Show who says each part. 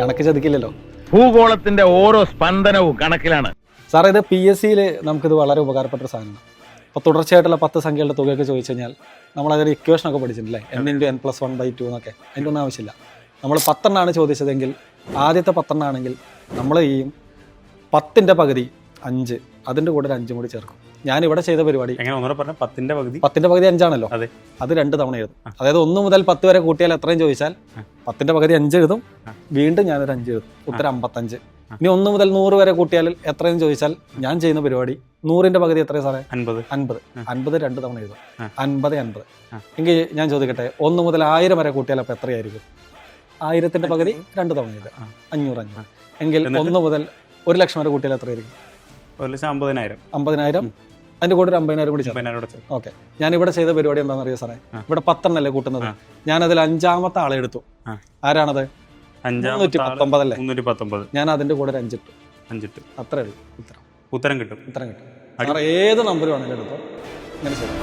Speaker 1: കണക്ക് ചതിക്കില്ലല്ലോ.
Speaker 2: ഭൂഗോളത്തിന്റെ ഓരോ സ്പന്ദനവും കണക്കിലാണ്.
Speaker 1: സാറേ, ഇത് PSC-യിൽ നമുക്കിത് വളരെ ഉപകാരപ്പെട്ട ഒരു സാധനമാണ്. അപ്പോൾ തുടർച്ചയായിട്ടുള്ള 10 സംഖ്യകളുടെ തുകയൊക്കെ ചോദിച്ചു കഴിഞ്ഞാൽ നമ്മളതൊരു ഇക്വേഷനൊക്കെ പഠിച്ചിട്ടില്ലേ, n × n+1/2 എന്നൊക്കെ. അതിൻ്റെ ഒന്നും ആവശ്യമില്ല. നമ്മൾ 10 ചോദിച്ചതെങ്കിൽ ആദ്യത്തെ 10 ആണെങ്കിൽ നമ്മൾ ഈ 10ന്റെ പകുതി 5, അതിൻ്റെ കൂടെ ഒരു 5 കൂടി ചേർക്കും. ഞാനിവിടെ ചെയ്ത പരിപാടി
Speaker 3: 10ന്റെ
Speaker 1: പകുതി 5 ആണല്ലോ, അത് 2 തവണ എഴുതും. അതായത് 1 മുതൽ 10 വരെ കൂട്ടിയാൽ എത്രയും ചോദിച്ചാൽ 10ന്റെ പകുതി 5 എഴുതും, വീണ്ടും ഞാനൊരു 5 എഴുതും, ഉത്തരം 55. ഇനി 1 മുതൽ 100 വരെ കൂട്ടിയാൽ എത്രയും ചോദിച്ചാൽ ഞാൻ ചെയ്യുന്ന പരിപാടി 100ന്റെ പകുതി എത്രയും സാറേ? 50. 50 2 തവണ എഴുതും, 50. എങ്കിൽ ഞാൻ ചോദിക്കട്ടെ, 1 മുതൽ 1000 വരെ കൂട്ടിയാൽ അപ്പോൾ എത്രയായിരിക്കും? 1000ന്റെ പകുതി 2 തവണ എഴുതുക, 500. എങ്കിൽ 1 മുതൽ 1 ലക്ഷം വരെ കൂട്ടിയാൽ എത്രയായിരിക്കും? 50,000. അതിന്റെ കൂടെ ഒരു 50,000 കൂടി ചേർക്കും. ഓക്കെ, ഞാനിവിടെ ചെയ്ത പരിപാടി എന്താണെന്ന് അറിയാം സാറേ? ഇവിടെ 10 അല്ലേ കൂട്ടുന്നത്, ഞാനതിൽ 5ാമത്തെ ആളെ എടുത്തു. ആരാണത്? 319 അല്ലേ? ഞാൻ അതിന്റെ കൂടെ ഒരു 5 ഇട്ടു. അത്രേ ഉള്ളൂ. ഉത്തരം കിട്ടും. സാർ ഏത് നമ്പർ വേണമെങ്കിലും എടുത്തോ, ഇങ്ങനെ ചെയ്തു.